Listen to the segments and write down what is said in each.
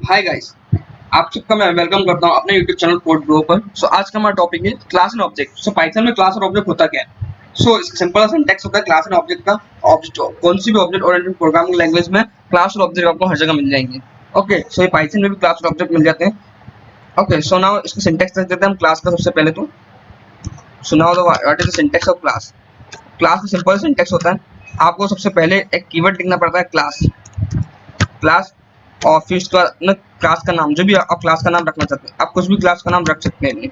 Hi guys, आप सबका मैं वेलकम करता हूं अपने यूट्यूब चैनल कोड ग्रो पर। आज का हमारा टॉपिक है क्लास एंड ऑब्जेक्ट। पाइथन में क्लास और ऑब्जेक्ट होता क्या है? इसका सिंपल सिंटैक्स होता है क्लास एंड ऑब्जेक्ट का। ऑब्जेक्ट कौन सी भी ऑब्जेक्ट ओरिएंटेड प्रोग्रामिंग लैंग्वेज में क्लास और ऑब्जेक्ट आपको हर जगह मिल जाएंगे। ओके, सो ये पाइथन में भी क्लास और ऑब्जेक्ट मिल जाते हैं। ओके, सो नाउ इसका सिंटैक्स देख लेते हैं हम क्लास का सबसे पहले। तो so now what is the syntax of class. Class का सिंपल सिंटैक्स होता है, आपको सबसे पहले एक कीवर्ड लिखना पड़ता है क्लास। क्लास और फिर उसका ना क्लास का नाम, जो भी आप क्लास का नाम रखना चाहते हैं, आप कुछ भी क्लास का नाम रख सकते हैं।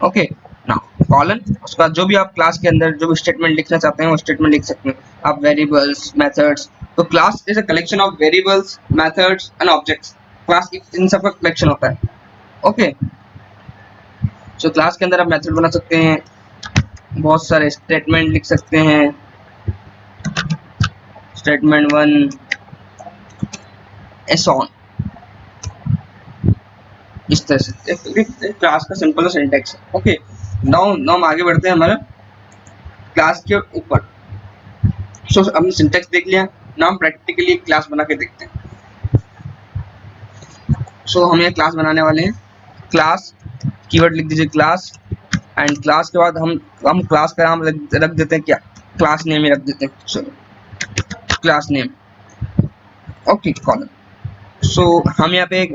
ओके, नाउ कॉलन, उसका जो भी आप क्लास के अंदर जो भी स्टेटमेंट लिखना चाहते हैं वो स्टेटमेंट लिख सकते हैं आप। Variables, methods. तो class is a collection of variables, methods and objects. Class इन सब का कलेक्शन होता है। ओके, सो क्लास के अंदर आप मेथड बना सकते हैं, बहुत सारे स्टेटमेंट लिख सकते हैं। स्टेटमेंट 1 एस ऑन, इस तरह से एक क्लास का सिंपल सिंटैक्स है। ओके, नाउ नाउ हम आगे बढ़ते हैं हमारा क्लास के ऊपर। हमने सिंटैक्स देख लिया, नाउ हम प्रैक्टिकली एक क्लास बना के देखते हैं। हम ये क्लास बनाने वाले हैं। क्लास कीवर्ड लिख दीजिए क्लास, एंड क्लास के बाद हम क्लास का नाम रख देते हैं क्या, क्लास नेम ही रख देते हैं। Class name. Okay, column. हम यहाँ पे एक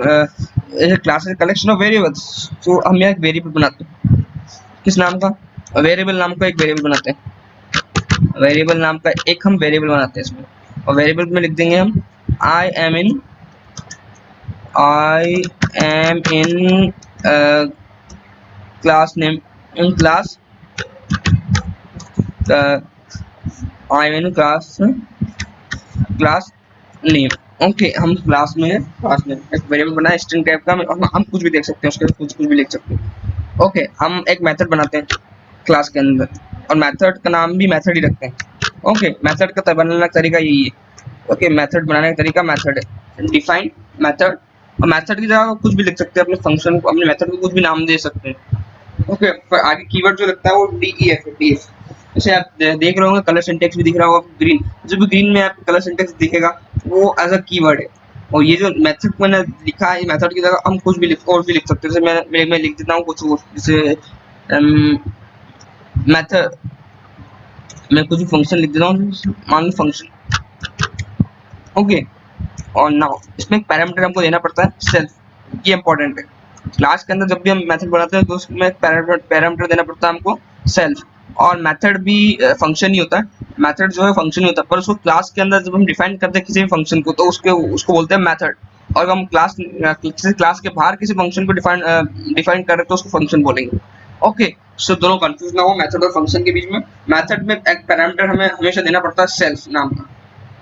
क्लास कलेक्शन ऑफ वेरिएबल्स। हम यहाँ एक वेरिएबल बनाते हैं, किस नाम का, वेरिएबल नाम का एक वेरिएबल बनाते हैं। वेरिएबल नाम का एक हम वेरिएबल बनाते हैं इसमें, और वेरिएबल में लिख देंगे हम I am in class name, in class I am in class name. Okay, हम क्लास में क्लास नेम एक वेरिएबल बनाए स्ट्रिंग टाइप का, हम कुछ भी देख सकते हैं उसके कुछ भी लिख सकते हैं। ओके, हम एक मेथड बनाते हैं क्लास के अंदर, और मेथड का नाम भी मेथड ही रखते हैं। ओके, मेथड का बनाने का तरीका यही है। ओके, मेथड बनाने का तरीका मेथड है, डिफाइन मेथड। और मेथड की जगह कुछ भी लिख सकते हैं, अपने फंक्शन को, अपने मेथड को कुछ भी नाम दे सकते हैं। ओके, पर आगे कीवर्ड जो लगता है वो डीईएफ है, डीएफ। जैसे आप देख रहे होंगे कलर सिंटैक्स भी दिख रहा होगा ग्रीन, जो भी ग्रीन में आपको कलर सिंटैक्स दिखेगा वो एज अ कीवर्ड है। और ये जो मेथड मैंने लिखा है, मेथड की जगह हम कुछ भी और भी लिख सकते हैं। जैसे मैं लिख देता हूँ कुछ और, जैसे मेथड, मैं कुछ भी फंक्शन लिख देता हूँ, मान लो फंक्शन। ओके, और नाउ इसमें एक पैरामीटर हमको देना पड़ता है सेल्फ, ये इंपॉर्टेंट है। क्लास के अंदर जब भी हम मेथड बनाते हैं तो उसमें एक पैरामीटर देना पड़ता है हमको सेल्फ। और मेथड भी फंक्शन ही होता है, मेथड जो है फंक्शन ही होता है, पर उसको क्लास के अंदर जब हम डिफाइन करते हैं किसी भी फंक्शन को तो उसको बोलते हैं मेथड। और हम किसी क्लास के बाहर किसी फंक्शन को डिफाइन कर रहे तो उसको फंक्शन बोलेंगे। ओके, सो दोनों कंफ्यूज ना हो मेथड और फंक्शन के बीच में। मेथड में एक पैरामीटर हमें हमेशा देना पड़ता है सेल्फ नाम का।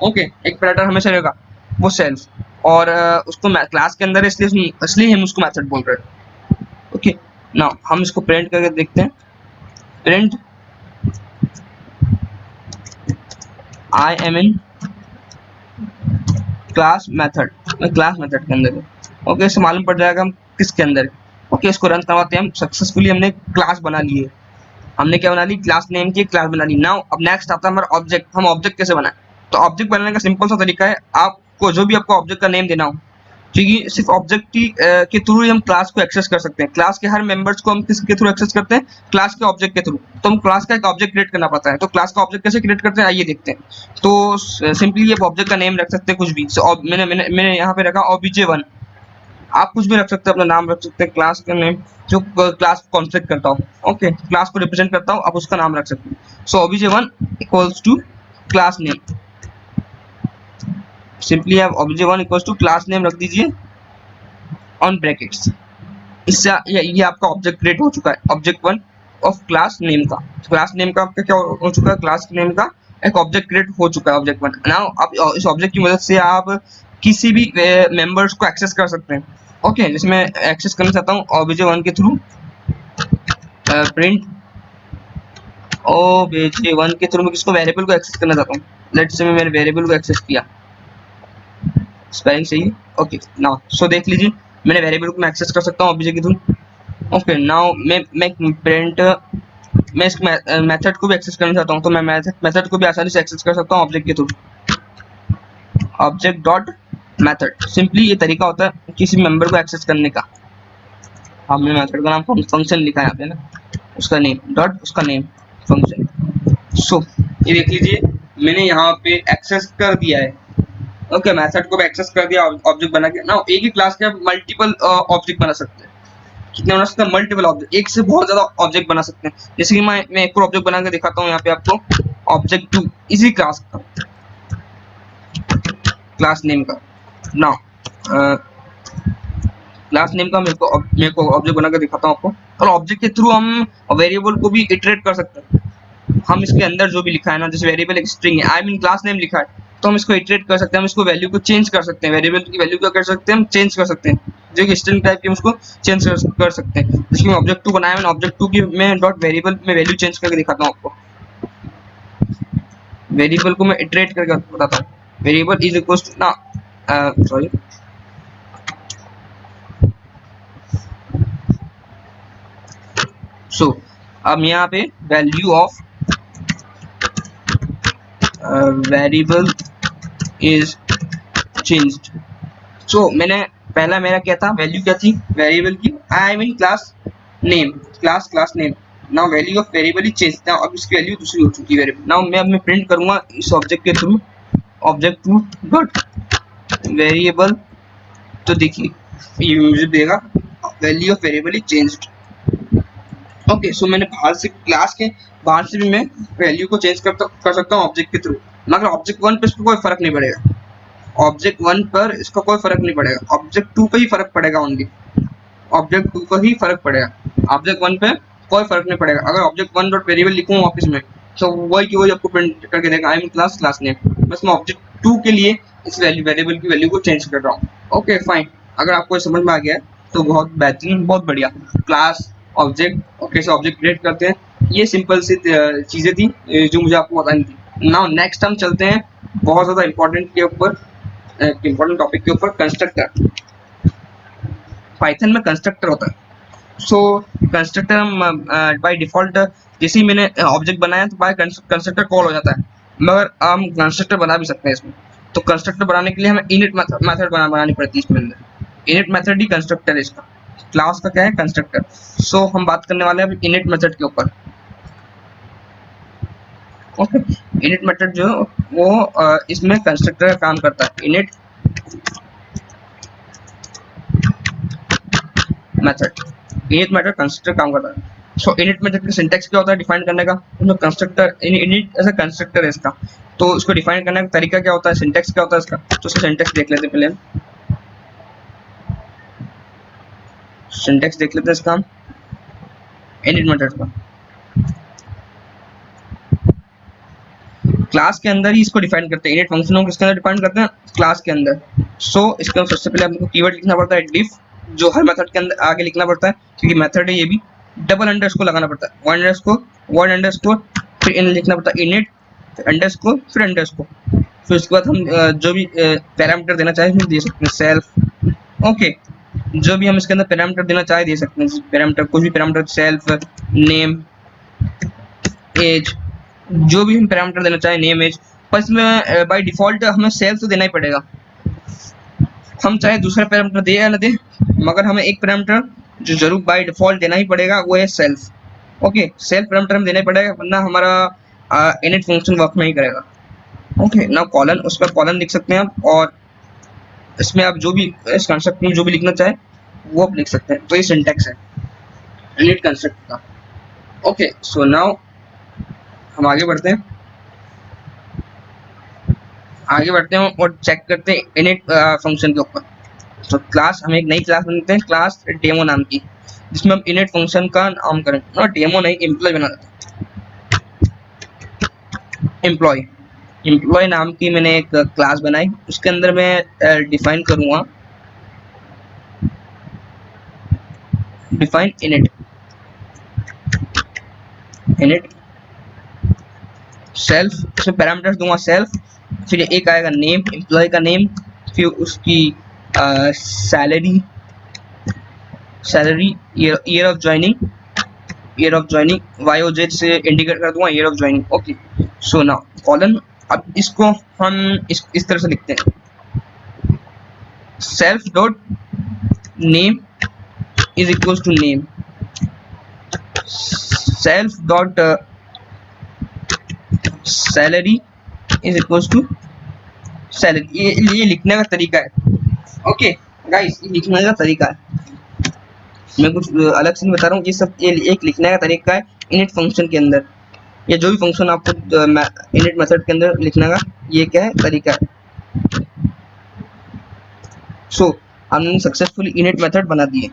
ओके, एक पैरामीटर हमेशा रहेगा वो सेल्फ, और उसको क्लास के अंदर इसलिए हम उसको मेथड बोल रहे हैं। ओके, नाउ हम इसको प्रिंट करके देखते हैं। Print I am in class method, class method के अंदर। ओके, इससे मालूम पड़ जाएगा हम किसके अंदर। ओके, इसको रन करवाते हैं हम। सक्सेसफुली हमने क्लास बना ली है। हमने क्या बना ली, क्लास नेम की क्लास बना ली। नाउ अब नेक्स्ट आता है हमारा ऑब्जेक्ट। हम ऑब्जेक्ट कैसे बनाएं? तो ऑब्जेक्ट बनाने का सिंपल सा तरीका है, आपको जो भी आपको ऑब्जेक्ट का नेम देना हो, क्योंकि सिर्फ ऑब्जेक्ट के थ्रू ही हम क्लास को एक्सेस कर सकते हैं। क्लास के हर मेंबर्स को हम किसके थ्रू एक्सेस करते हैं, क्लास के ऑब्जेक्ट के थ्रू। तो हम क्लास का एक ऑब्जेक्ट क्रिएट करना पड़ता है। तो क्लास का ऑब्जेक्ट कैसे क्रिएट करते हैं आइए देखते हैं। तो सिंपली ये ऑब्जेक्ट का नेम रख सकते हैं कुछ भी। मैंने यहाँ पे रखा obj1। आप कुछ भी रख सकते हैं, अपना नाम रख सकते हैं, क्लास का नेम जो क्लास को कॉन्फ्लिक्ट करता हो। ओके, क्लास को रिप्रेजेंट करता हो, आप उसका नाम रख सकते हैं। सो obj1 equals to class name. Simply आप obj1 equals to class name रख दीजिए ऑन ब्रैकेट्स। इससे ये आपका ऑब्जेक्ट क्रिएट हो चुका है, ऑब्जेक्ट 1 ऑफ क्लास नेम का। क्लास नेम का आपका क्या हो चुका है, क्लास नेम का एक ऑब्जेक्ट क्रिएट हो चुका है, ऑब्जेक्ट 1। नाउ आप इस ऑब्जेक्ट की मदद से आप किसी भी मेंबर्स को एक्सेस कर सकते हैं। ओके, जैसे मैं एक्सेस करना चाहता हूँ obj1 के थ्रू, प्रिंट obj1 के थ्रू मैं किसको, वेरिएबल को एक्सेस करना चाहता हूँ। लेट्स से मैंने वेरिएबल को एक्सेस किया, स्पेलिंग सही है। ओके, नाउ सो देख लीजिए मैंने वेरिएबल को मैं एक्सेस कर सकता हूँ ऑब्जेक्ट के थ्रू। ओके, नाउ मैं प्रिंट, मैं इस मेथड को भी एक्सेस करना चाहता हूँ, तो मैं मेथड को भी आसानी से एक्सेस कर सकता हूँ ऑब्जेक्ट के through. Object dot method simply ये तरीका होता है किसी मेंबर को एक्सेस करने का। हमने मेथड का नाम फंक्शन लिखा है यहाँ पे ना, उसका नेम डॉट उसका नेम फंक्शन। सो ये देख लीजिए मैंने यहाँ पे एक्सेस कर दिया है। ओके मेथड को भी एक्सेस कर दिया, ऑब्जेक्ट बना के ना। एक ही क्लास के मल्टीपल ऑब्जेक्ट बना सकते हैं। कितने बना सकते हैं? मल्टीपल ऑब्जेक्ट, एक से बहुत ज्यादा ऑब्जेक्ट बना सकते हैं। जैसे कि मैं एक और ऑब्जेक्ट बना के दिखाता हूँ यहाँ पे आपको, ऑब्जेक्ट 2 इसी क्लास का, क्लास नेम का ना, क्लास नेम का मेरे को ऑब्जेक्ट बना के दिखाता हूँ आपको। और ऑब्जेक्ट के थ्रू हम वेरिएबल को भी इटरेट कर सकते हैं। हम इसके अंदर जो भी लिखा है ना, जैसे वेरिएबल एक स्ट्रिंग है, आई मीन क्लास नेम लिखा है, तो हम इसको इटरेट कर सकते हैं, हम इसको वैल्यू को चेंज कर सकते हैं, वेरिएबल की वैल्यू क्या कर सकते हैं हम चेंज कर सकते हैं, जो कि स्ट्रिंग टाइप की हम उसको चेंज कर सकते हैं। जैसे ऑब्जेक्ट 2 बनाया मैंने, ऑब्जेक्ट 2 की मैं डॉट वेरिएबल में वैल्यू चेंज करके दिखाता हूँ आपको। वेरिएबल को मैं इटरेट करके बताता हूँ, वेरिएबल इज इक्वल टू ना, सॉरी सो अब यहाँ पे value of variable is changed. So मैंने पहला मेरा क्या था, वैल्यू क्या थी वेरिएबल की, I mean class name, class name. Now value of variable is changed, now अब इसकी वैल्यू दूसरी हो चुकी है वेरिएबल। नाउ मैं प्रिंट करूंगा इस ऑब्जेक्ट के थ्रू, ऑब्जेक्ट 2 डॉट वेरिएबल, तो देखिए ये मुझे देगा value of variable is changed. Okay so मैंने बाहर से क्लास के बाहर से भी मैं वैल्यू को चेंज कर सकता हूँ ऑब्जेक्ट के थ्रू, मगर ऑब्जेक्ट 1 पे इसको कोई फर्क नहीं पड़ेगा, ऑब्जेक्ट 1 पर इसका कोई फर्क नहीं पड़ेगा, ऑब्जेक्ट 2 पे ही फर्क पड़ेगा, ओनली ऑब्जेक्ट 2 पर ही फर्क पड़ेगा, ऑब्जेक्ट 1 पे कोई फर्क नहीं पड़ेगा। अगर ऑब्जेक्ट 1 डॉट वेरिएबल लिखूँ ऑफिस में तो वही की वही आपको प्रिंट करके देगा, आई मीन क्लास नेम, बस मैं ऑब्जेक्ट 2 के लिए इस वेरिएबल की वैल्यू को चेंज कर रहा हूँ। ओके फाइन, अगर आपको समझ में आ गया तो बहुत बेहतरीन, बहुत बढ़िया। क्लास ऑब्जेक्ट और कैसे ऑब्जेक्ट क्रिएट करते हैं, ये सिंपल सी चीजें थी जो मुझे आपको बतानी थी। नाउ नेक्स्ट हम चलते हैं बहुत ज्यादा इंपॉर्टेंट के ऊपर, इंपॉर्टेंट टॉपिक के ऊपर, कंस्ट्रक्टर। पाइथन में कंस्ट्रक्टर होता है। सो कंस्ट्रक्टर हम बाय डिफॉल्ट जैसे ही मैंने ऑब्जेक्ट बनाया तो बाय कंस्ट्रक्टर कॉल हो जाता है, मगर हम कंस्ट्रक्टर बना भी सकते हैं इसमें। तो कंस्ट्रक्टर बनाने के लिए हमें इनिट मेथड बनानी पड़ती है इसमें अंदर। इनिट मेथड ही कंस्ट्रक्टर है इसका, क्लास का क्या है कंस्ट्रक्टर। सो हम बात करने वाले हैं इनिट मेथड के ऊपर। ओके इनिट मेथड जो वो इसमें कंस्ट्रक्टर का काम करता है, init method, init method constructor काम करता है। सो इनिट मेथड का सिंटैक्स क्या होता है डिफाइन करने का, उसमें कंस्ट्रक्टर इनिट ऐसा कंस्ट्रक्टर है इसका, तो इसको डिफाइन करने का तरीका क्या होता है, सिंटैक्स क्या होता है इसका, तो उसका सिंटैक्स देख लेते हैं पहले हम। सिंटैक्स देख लेते हैं इसका इनिट मेथड का। क्लास के अंदर ही इसको डिफाइन करते हैं, इनिट फंक्शन को किसके अंदर डिफाइन करते हैं, क्लास के अंदर। सो इसके अंदर सबसे पहले आपको कीवर्ड लिखना पड़ता है डिफ, जो हर मेथड के अंदर आगे लिखना पड़ता है क्योंकि मेथड है ये भी। डबल अंडरस्कोर लगाना पड़ता है, वर्ड अंडरस्कोर, फिर इन लिखना पड़ता है इनिट, फिर अंडरस्कोर, फिर अंडरस्कोर। फिर उसके बाद हम जो भी पैरामीटर देना चाहे दे सकते हैं, सेल्फ। ओके जो भी हम इसके अंदर पैरामीटर देना चाहे दे सकते हैं, पैरामीटर कुछ भी पैरामीटर, सेल्फ, नेम, एज, जो भी हम पैरामीटर देना चाहे, नेम, एज। पर इसमें बाय डिफॉल्ट हमें सेल्फ तो देना ही पड़ेगा, हम चाहे दूसरा पैरामीटर दे या ना दे, मगर हमें एक पैरामीटर जो जरूर बाय डिफॉल्ट देना ही पड़ेगा वो है सेल्फ। ओके सेल्फ पैरामीटर हम देना ही पड़ेगा, वरना हमारा इनिट फंक्शन वर्क नहीं करेगा। ओके ना कॉलन, उस पर कॉलन लिख सकते हैं आप, और इसमें आप जो भी इस कंस्ट्रक्ट में जो भी लिखना चाहे वो आप लिख सकते हैं। तो ये सिंटैक्स है इनिट कंस्ट्रक्ट का। ओके सो नाउ हम आगे बढ़ते हैं, और चेक करते हैं इनिट फंक्शन के ऊपर। तो क्लास, हम एक नई क्लास बनाते हैं क्लास डेमो नाम की, जिसमें हम इनिट फंक्शन का नाम करें ना, डेमो नहीं एम्प्लॉय बना देते हैं। एम्प्लॉय नाम की मैंने एक क्लास बनाई, उसके अंदर मैं डिफाइन करूंगा, डिफाइन इनिट सेल्फ, इसमें पैरामीटर्स दूंगा सेल्फ, फिर एक आएगा नेम, एम्प्लॉय का नेम, फिर उसकी salary, year of joining, YOZ से इंडिकेट कर दूंगा year of joining. Okay so now colon, अब इसको हम इस तरह से लिखते हैं, self dot name is equals to name, self dot salary is equals to salary. ये लिखने का तरीका है। ओके गाइस, ये लिखने का तरीका है, मैं कुछ अलग से नहीं बता रहा हूँ। ये सब ये एक लिखने का तरीका है इनिट फंक्शन के अंदर, या जो भी फंक्शन आपको इनिट मेथड के अंदर लिखने का ये क्या है तरीका है। सो हमने सक्सेसफुली इनिट मेथड बना दिए।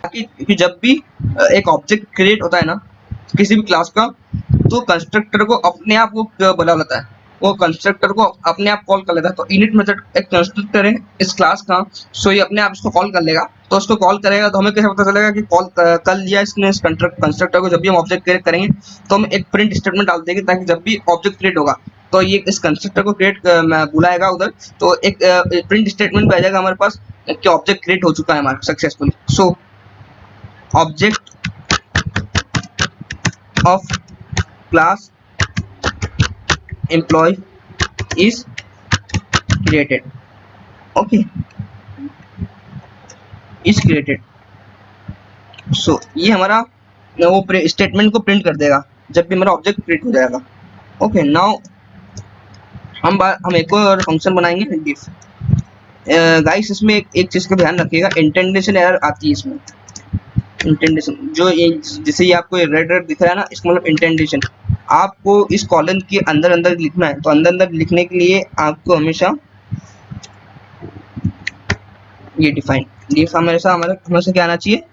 कि जब भी एक ऑब्जेक्ट क्रिएट होता है ना किसी भी क्लास का, तो कंस्ट्रक्टर को अपने आप वो बुला लेता है, वो कंस्ट्रक्टर को अपने आप कॉल कर लेता है। तो इनिट मेथड एक कंस्ट्रक्टर है इस क्लास का, सो ये अपने आप इसको कॉल कर लेगा। तो उसको कॉल करेगा तो हमें कैसे पता चलेगा कि कॉल कर लिया इसने इस कंस्ट्रक्टर को। जब भी हम ऑब्जेक्ट क्रिएट करेंगे तो हम एक प्रिंट स्टेटमेंट डाल देंगे, ताकि जब भी ऑब्जेक्ट क्रिएट होगा तो ये इस कंस्ट्रक्टर को बुलाएगा उधर, तो एक प्रिंट स्टेटमेंट आ जाएगा हमारे पास कि ऑब्जेक्ट क्रिएट हो चुका है हमारा successfully. So object of class employee is created, okay, is created। so ये हमारा वो स्टेटमेंट को प्रिंट कर देगा जब भी हमारा ऑब्जेक्ट क्रिएट हो जाएगा। ओके नाउ हम एक और फंक्शन बनाएंगे डिफ। गाइस इसमें एक चीज का ध्यान रखिएगा, इंटेंडेशन एरर आती है इसमें। इंटेंडेशन जो जैसे ये आपको रेड रेड दिख रहा है ना, इसका मतलब इंटेंडेशन। आपको इस कॉलन के अंदर अंदर लिखना है, तो अंदर अंदर लिखने के लिए आपको हमेशा ये डिफाइन हमेशा क्या आना चाहिए,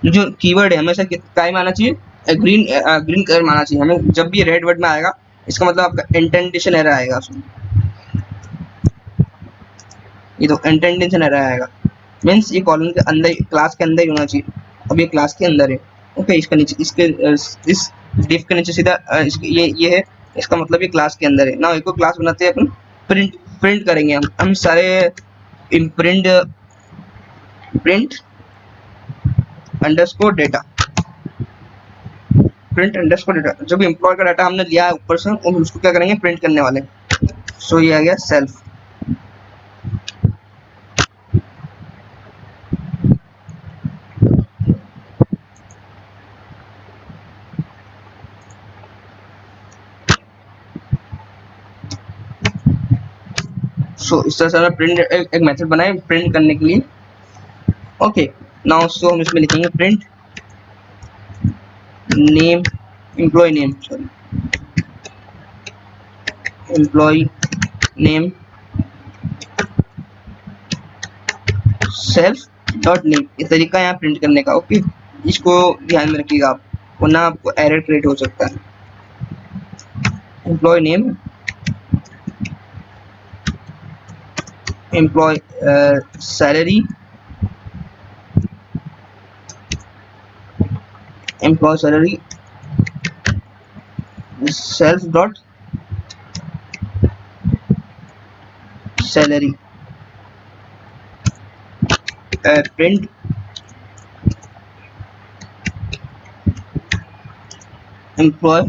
जो कीवर्ड है हमेशा क्या में आना चाहिए, ग्रीन कलर में आना चाहिए। हमें जब भी रेड वर्ड में आएगा इसका मतलब आपका इंटेंडेशन एरर आएगा उसमें। ये तो इंटेंडेशन एरर आएगा, मीन्स ये कॉलन के अंदर क्लास के अंदर ही होना चाहिए। अब ये क्लास के अंदर है, ओके। इसका नीचे इस डिफ के नीचे सीधा ये है, इसका मतलब ये क्लास के अंदर है ना। एक क्लास बनाते हैं अपन, प्रिंट करेंगे हम सारे प्रिंट अंडरस्कोर डेटा, जो भी एम्प्लॉय का डाटा हमने लिया है ऊपर से हम उसको क्या करेंगे, प्रिंट करने वाले। सो ये आ गया सेल्फ। सो इस तरह से हमें प्रिंट एक मेथड बनाए प्रिंट करने के लिए। ओके नाउ सो हम इसमें लिखेंगे print name, employee name, sorry employee name self dot name. ये तरीका है यहाँ प्रिंट करने का, ओके। इसको ध्यान में रखिएगा आप, वरना आपको एरर क्रिएट हो सकता है। Employee name, employee salary, employee salary self dot salary, print employee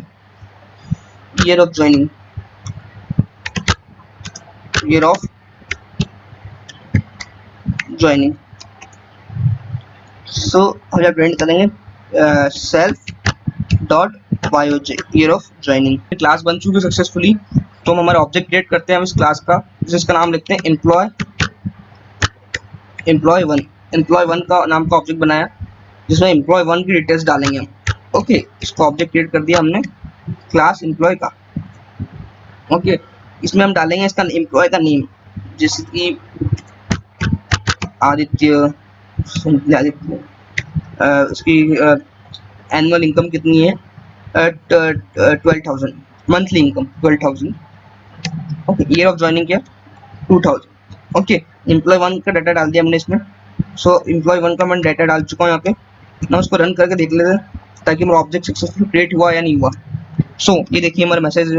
year of joining, year of joining. So हम जब प्रिंट करेंगे self dot YOJ year of joining. Class बन चुकी है सक्सेसफुली, तो हम हमारा ऑब्जेक्ट क्रिएट करते हैं हम इस क्लास का, जिसका नाम लिखते हैं एम्प्लॉय वन का नाम का ऑब्जेक्ट बनाया, जिसमें एम्प्लॉय वन की डिटेल्स डालेंगे हम। ओके इसको ऑब्जेक्ट क्रिएट कर दिया हमने क्लास एम्प्लॉय का। ओके इसमें हम डालेंगे इसका एम्प्लॉय का नेम, जैसे कि आदित्य, उसकी एनुअल इनकम कितनी है, 12,000, monthly income 12,000। Okay year of joining क्या, 2000। ओके एम्प्लॉय वन का डाटा डाल दिया हमने इसमें। सो एम्प्लॉय वन का मैं डाटा डाल चुका हूँ यहाँ पे ना, उसको रन करके देख लेते हैं ताकि मेरा ऑब्जेक्ट सक्सेसफुल क्रिएट हुआ या नहीं हुआ। सो ये देखिए हमारा मैसेज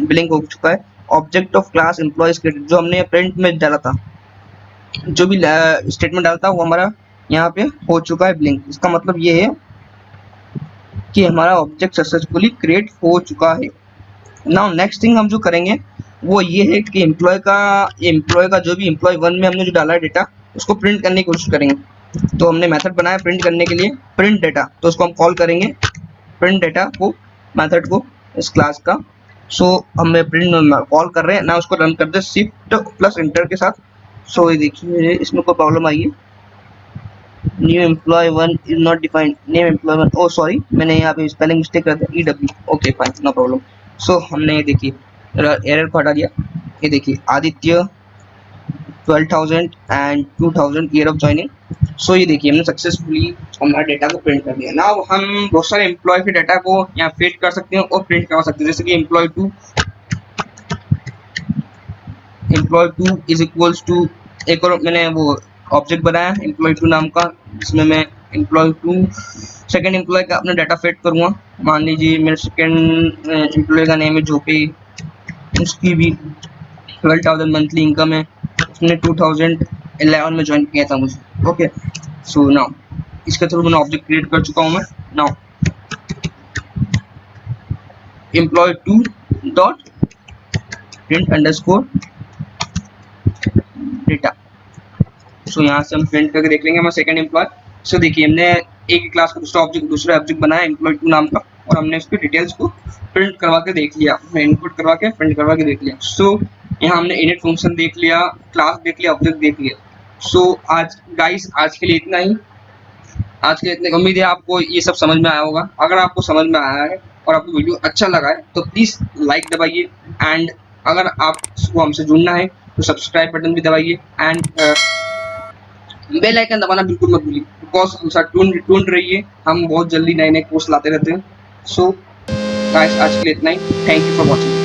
ब्लिंक हो चुका है, object of class employees created. जो हमने प्रिंट में डाला था, जो भी स्टेटमेंट डालता वो हमारा यहाँ पे हो चुका है ब्लिंक। इसका मतलब ये है कि हमारा ऑब्जेक्ट सक्सेसफुली क्रिएट हो चुका है। नाउ नेक्स्ट थिंग हम जो करेंगे वो ये है कि एम्प्लॉय का जो भी एम्प्लॉय 1 में हमने जो डाला है डेटा उसको प्रिंट करने की कोशिश करेंगे। तो हमने मेथड बनाया प्रिंट करने के लिए प्रिंट डेटा, तो उसको हम कॉल करेंगे प्रिंट डेटा को, मेथड को इस क्लास का। सो हम प्रिंट कॉल कर रहे हैं ना, उसको रन कर दे शिफ्ट प्लस इंटर के साथ। सो ये देखिए इसमें कोई प्रॉब्लम आई है, new employee 1 is not defined, name employee 1, oh sorry मैंने यहाँ पे स्पेलिंग मिस्टेक कर दिया, EW, okay fine no problem. So हमने ये देखिए एरर को हटा दिया। ये देखिए Aditya 12,000 and 2,000 year of joining. So ये देखिए हमने सक्सेसफुली हमारा डेटा को प्रिंट कर दिया। नाउ हम बहुत सारे एम्प्लॉय के डेटा को यहाँ फिट कर सकते हैं और प्रिंट करवा सकते हैं, जैसे कि एम्प्लॉय 2 इज इक्वल्स टू, एक और मैंने वो ऑब्जेक्ट बनाया एम्प्लॉय 2 नाम का, जिसमें मैं एम्प्लॉय 2 सेकेंड एम्प्लॉय का अपना डाटा फिट करूँगा। मान लीजिए मेरे सेकेंड एम्प्लॉय का नेम है जोपी, उसकी भी 12,000 मंथली इनकम है, उसने 2011 में ज्वाइन किया था मुझे। ओके सो नाउ इसके थ्रू मैंने ऑब्जेक्ट क्रिएट कर चुका हूँ मैं। Now employee 2 dot print underscore data. So यहाँ से हम प्रिंट करके देख लेंगे हमारा सेकंड एम्प्लॉय। सो देखिए हमने एक क्लास का दूसरा ऑब्जेक्ट बनाया एम्प्लॉय 2 नाम का, और हमने उसकी डिटेल्स को प्रिंट करवा के देख लिया, इनपुट करवा के प्रिंट करवा के देख लिया। सो यहाँ हमने इनिट फंक्शन देख लिया, क्लास देख लिया, ऑब्जेक्ट देख लिया। सो आज गाइस आज के लिए इतना ही। आज के लिए इतने, उम्मीद है आपको ये सब समझ में आया होगा। अगर आपको समझ में आया है और आपको वीडियो अच्छा लगा है तो प्लीज़ लाइक दबाइए, एंड अगर आपको हमसे जुड़ना है तो सब्सक्राइब बटन भी दबाइए, एंड बेल आइकन दबाना बिल्कुल मत भूलिए, बिकॉज हम साथ ढूंढ रही है, हम बहुत जल्दी नए नए कोर्स लाते रहते हैं। सो गाइस आज के लिए इतना ही, थैंक यू फॉर वॉचिंग।